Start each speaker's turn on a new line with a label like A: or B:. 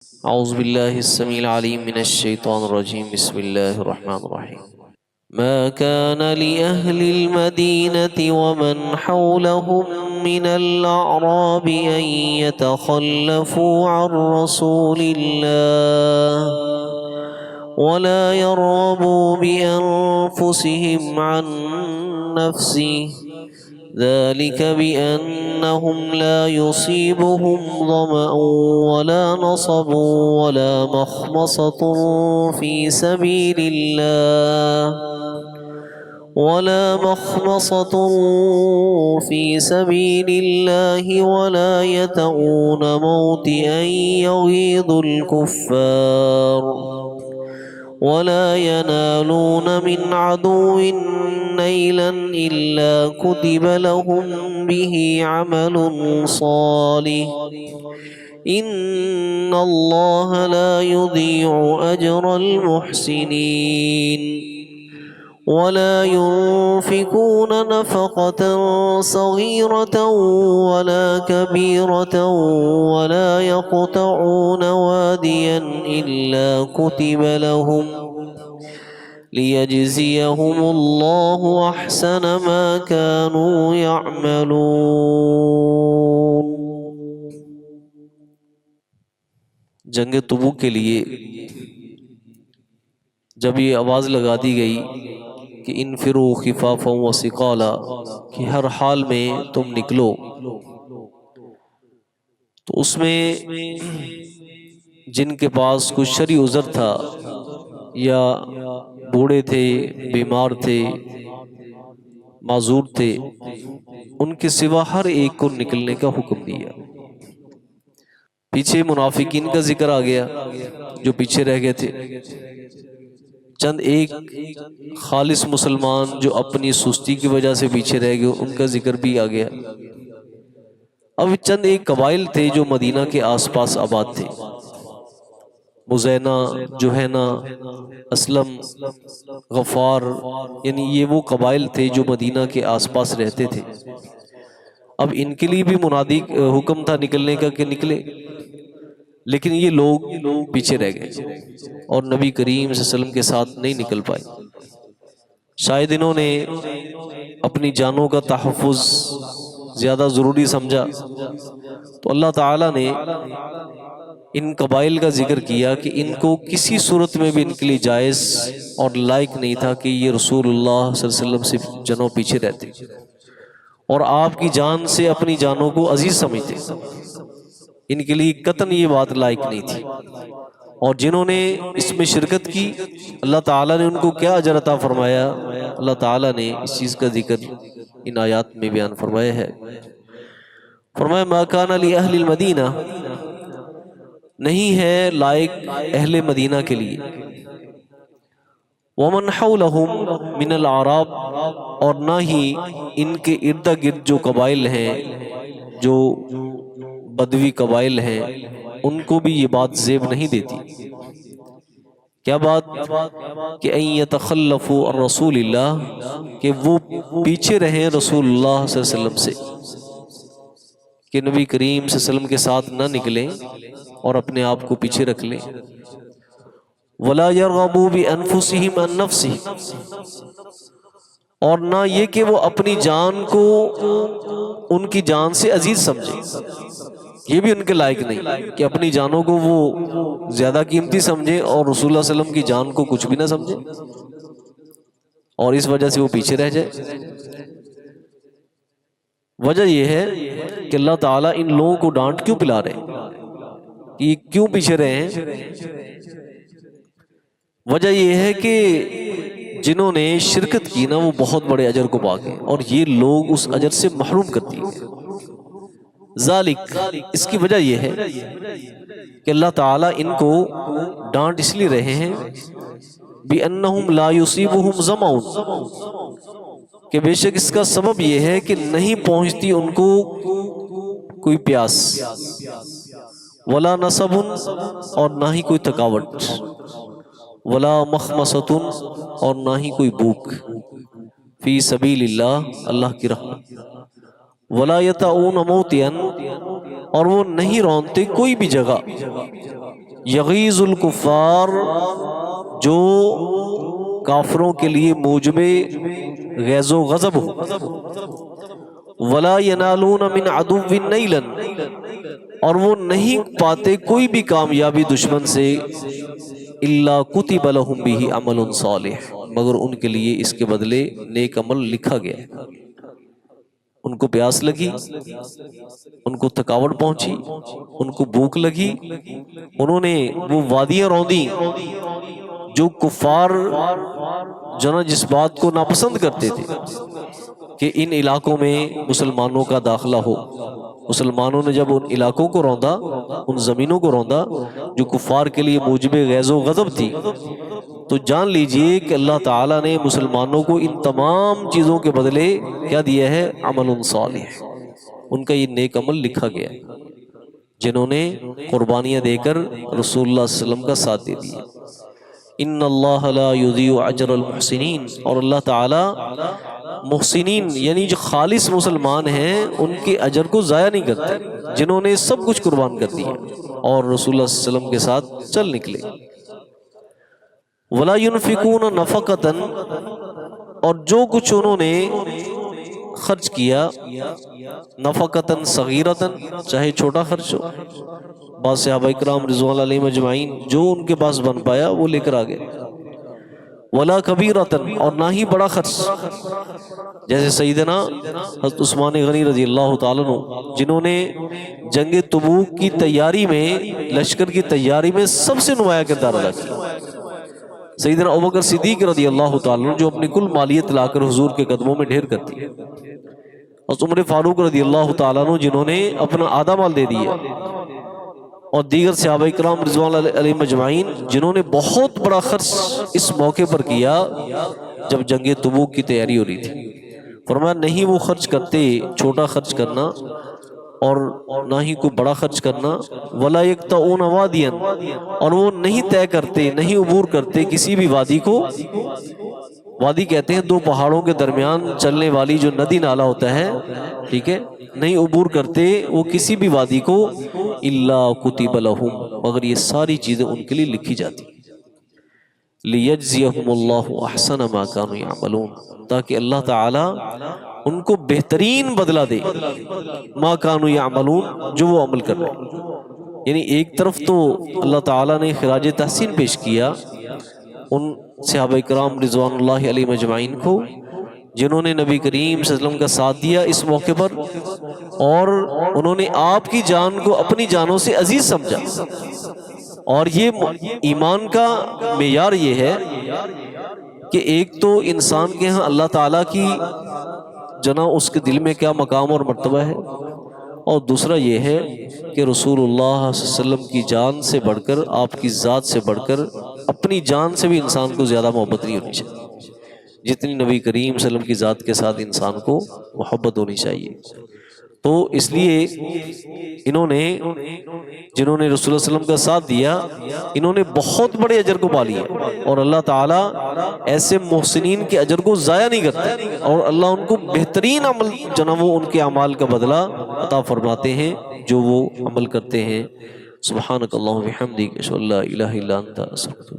A: أعوذ بالله السميع العليم من الشيطان الرجيم. بسم الله الرحمن الرحيم. ما كان لأهل المدينة ومن حولهم من الأعراب أن يتخلفوا عن رسول الله ولا يرغبوا بأنفسهم عن نفسه، ذلك بأنهم لا يصيبهم ظمأ ولا نصب ولا مخمصة في سبيل الله ولا يطؤون موطئا يغيظ الكفار ولا ينالون من عدو نيلا إلا كتب لهم به عمل صالح، إن الله لا يضيع أجر المحسنين. ولا ينفقون نفقة صغيرة ولا كبيرة ولا يقطعون واديا إلا كتب لهم ليجزيهم الله أحسن ما كانوا يعملون. جنگ تبوک کے لیے جب یہ آواز لگا دی گئی کہ انفروا خفافا وثقالا، کہ ہر حال میں تم نکلو، تو اس میں جن کے پاس کچھ شرعی عذر تھا یا بوڑھے تھے، بیمار تھے، معذور تھے، ان کے سوا ہر ایک کو نکلنے کا حکم دیا. پیچھے منافقین کا ذکر آ گیا جو پیچھے رہ گئے تھے، چند ایک خالص مسلمان جو اپنی سستی کی وجہ سے پیچھے رہ گئے ان کا ذکر بھی آ گیا. اب چند ایک قبائل تھے جو مدینہ کے آس پاس آباد تھے، مزینہ، جوہینہ، اسلم، غفار، یعنی یہ وہ قبائل تھے جو مدینہ کے آس پاس رہتے تھے. اب ان کے لیے بھی منادی حکم تھا نکلنے کا کہ نکلے، لیکن یہ لوگ پیچھے رہ گئے اور نبی کریم صلی اللہ علیہ وسلم کے ساتھ نہیں نکل پائے. شاید انہوں نے اپنی جانوں کا تحفظ زیادہ ضروری سمجھا، تو اللہ تعالیٰ نے ان قبائل کا ذکر کیا کہ ان کو کسی صورت میں بھی ان کے لیے جائز اور لائق نہیں تھا کہ یہ رسول اللہ صلی اللہ علیہ وسلم سے جنوں پیچھے رہتے اور آپ کی جان سے اپنی جانوں کو عزیز سمجھتے. ان کے لیے قطعاً یہ بات لائق نہیں تھی. اور جنہوں نے اس میں شرکت کی، اللہ تعالیٰ نے ان کو کیا اجر عطا فرمایا، اللہ تعالیٰ نے اس چیز کا ذکر ان آیات میں بیان فرمایا ہے. فرمایا ما کان لأہل المدینہ، نہیں ہے لائق اہل مدینہ کے لیے، ومن حولہم من الاعراب، اور نہ ہی ان کے ارد گرد جو قبائل ہیں، جو بدوی قبائل ہیں، ان کو بھی یہ بات زیب نہیں دیتی. کیا بات؟ کہ ان یتخلفوا عن رسول اللہ، کہ وہ پیچھے رہیں رسول اللہ صلی اللہ علیہ وسلم سے، کہ نبی کریم صلی اللہ علیہ وسلم کے ساتھ نہ نکلیں اور اپنے آپ کو پیچھے رکھ لیں. ولا یرغبوا بانفسہم عن نفسہ، اور نہ یہ کہ وہ اپنی جان کو ان کی جان سے عزیز سمجھیں. یہ بھی ان کے لائق نہیں کہ اپنی جانوں کو وہ زیادہ قیمتی سمجھیں اور رسول اللہ صلی اللہ علیہ وسلم کی جان کو کچھ بھی نہ سمجھیں اور اس وجہ سے وہ پیچھے رہ جائے. وجہ یہ ہے کہ اللہ تعالیٰ ان لوگوں کو ڈانٹ کیوں پلا رہے ہیں، کہ کیوں پیچھے رہے ہیں. وجہ یہ ہے کہ جنہوں نے شرکت کی نا وہ بہت بڑے اجر کو پا گئے اور یہ لوگ اس اجر سے محروم کر دیے گئے. ذالک، اس کی وجہ یہ ہے کہ اللہ تعالیٰ ان کو ڈانٹ اس لیے رہے ہیں بِأَنَّهُمْ لَا يُصِيبُهُمْ ظَمَأٌ، کہ بے شک اس کا سبب یہ ہے کہ نہیں پہنچتی ان کو کوئی پیاس، ولا نصب، اور نہ ہی کوئی تھکاوٹ، ولا مخمصۃ، اور نہ ہی کوئی بھوک، فی سبیل اللہ، اللہ کی راہ، ولا یطؤون موطئا، اور وہ نہیں رونتے کوئی بھی جگہ، یغیظ الکفار، جو کافروں کے لیے موجب غیظ و غضب ہو، ولا ینالون من عدو نیلا، اور وہ نہیں پاتے کوئی بھی کامیابی دشمن سے، الا کتب لہم بہ عمل صالح، مگر ان کے لیے اس کے بدلے نیک عمل لکھا گیا ہے۔ ان کو پیاس لگی، ان کو تھکاوٹ پہنچی، ان کو بھوک لگی، انہوں نے وہ وادیاں روندیں جو کفار جس بات کو ناپسند کرتے تھے کہ ان علاقوں میں مسلمانوں کا داخلہ ہو۔ مسلمانوں نے جب ان علاقوں کو روندا، ان زمینوں کو روندا جو کفار کے لیے موجب غیظ و غضب تھی، تو جان لیجئے کہ اللہ تعالیٰ نے مسلمانوں کو ان تمام چیزوں کے بدلے کیا دیا ہے؟ عمل صالح، ان کا یہ نیک عمل لکھا گیا، جنہوں نے قربانیاں دے کر رسول اللہ صلی اللہ علیہ وسلم کا ساتھ دے دیا۔ ان اللہ لا یضیع اجر المحسنین، اور اللہ تعالیٰ محسنین یعنی جو خالص مسلمان ہیں ان کے اجر کو ضائع نہیں کرتے، جنہوں نے سب کچھ قربان کر دیا اور رسول اللہ صلی اللہ علیہ وسلم کے ساتھ چل نکلے۔ ولا ينفقون نفقۃ، اور جو کچھ انہوں نے خرچ کیا، نفقۃ صغیرۃ، چاہے چھوٹا خرچ ہو، بعض صحابہ کرام رضوان اللہ علیہم اجمعین جو ان کے پاس بن پایا وہ لے کر آ گئے۔ ولا کبیرۃ، اور نہ ہی بڑا خرچ، جیسے سیدنا حضرت عثمان غنی رضی اللہ تعالیٰ عنہ، جنہوں نے جنگ تبوک کی تیاری میں، لشکر کی تیاری میں سب سے نمایاں کردار ادا کیا۔ سیدنا ابوبکر صدیق رضی اللہ تعالیٰ عنہ جو اپنی کل مالیت لا کر حضور کے قدموں میں ڈھیر کرتی ہے، اور عمر فاروق رضی اللہ تعالیٰ عنہ جنہوں نے اپنا آدھا مال دے دیا، اور دیگر صحابہ کرام رضوان اللہ علیہم اجمعین جنہوں نے بہت بڑا خرچ اس موقع پر کیا جب جنگ تبوک کی تیاری ہو رہی تھی۔ فرمایا نہیں وہ خرچ کرتے چھوٹا خرچ کرنا اور نہ ہی کوئی بڑا خرچ کرنا، ولا یقطعون وادیا، اور وہ نہیں طے کرتے، نہیں عبور کرتے کسی بھی وادی کو۔ وادی کہتے ہیں دو پہاڑوں کے درمیان چلنے والی جو ندی نالا ہوتا ہے، ٹھیک ہے، نہیں عبور کرتے وہ کسی بھی وادی کو، الا کتب لہم، مگر یہ ساری چیزیں ان کے لیے لکھی جاتی، لیجزیہم اللہ احسن ما کانوا یعملون، تاکہ اللہ تعالی ان کو بہترین بدلہ دے، ما کانوا یعملون، جو وہ عمل کر رہے ہیں۔ یعنی ایک طرف تو اللہ تعالیٰ نے خراج تحسین پیش کیا ان صحابہ کرام رضوان اللہ علیہم اجمعین کو جنہوں نے نبی کریم صلی اللہ علیہ وسلم کا ساتھ دیا اس موقع پر، اور انہوں نے آپ کی جان کو اپنی جانوں سے عزیز سمجھا۔ اور یہ ایمان کا معیار یہ ہے کہ ایک تو انسان کے ہاں اللہ تعالیٰ کی اس کے دل میں کیا مقام اور مرتبہ ہے، اور دوسرا یہ ہے کہ رسول اللہ صلی اللہ علیہ وسلم کی جان سے بڑھ کر، آپ کی ذات سے بڑھ کر، اپنی جان سے بھی انسان کو زیادہ محبت نہیں ہونی چاہیے جتنی نبی کریم صلی اللہ علیہ وسلم کی ذات کے ساتھ انسان کو محبت ہونی چاہیے۔ تو اس لیے انہوں نے، جنہوں نے رسول اللہ صلی اللہ علیہ وسلم کا ساتھ دیا، انہوں نے بہت بڑے اجر کو پا لیا، اور اللہ تعالیٰ ایسے محسنین کے اجر کو ضائع نہیں کرتا، اور اللہ ان کو بہترین عمل جناب وہ ان کے اعمال کا بدلہ عطا فرماتے ہیں جو وہ عمل کرتے ہیں۔ سبحانک اللہم و بحمدک، اشہد ان لا الہ الا انت، استغفرک۔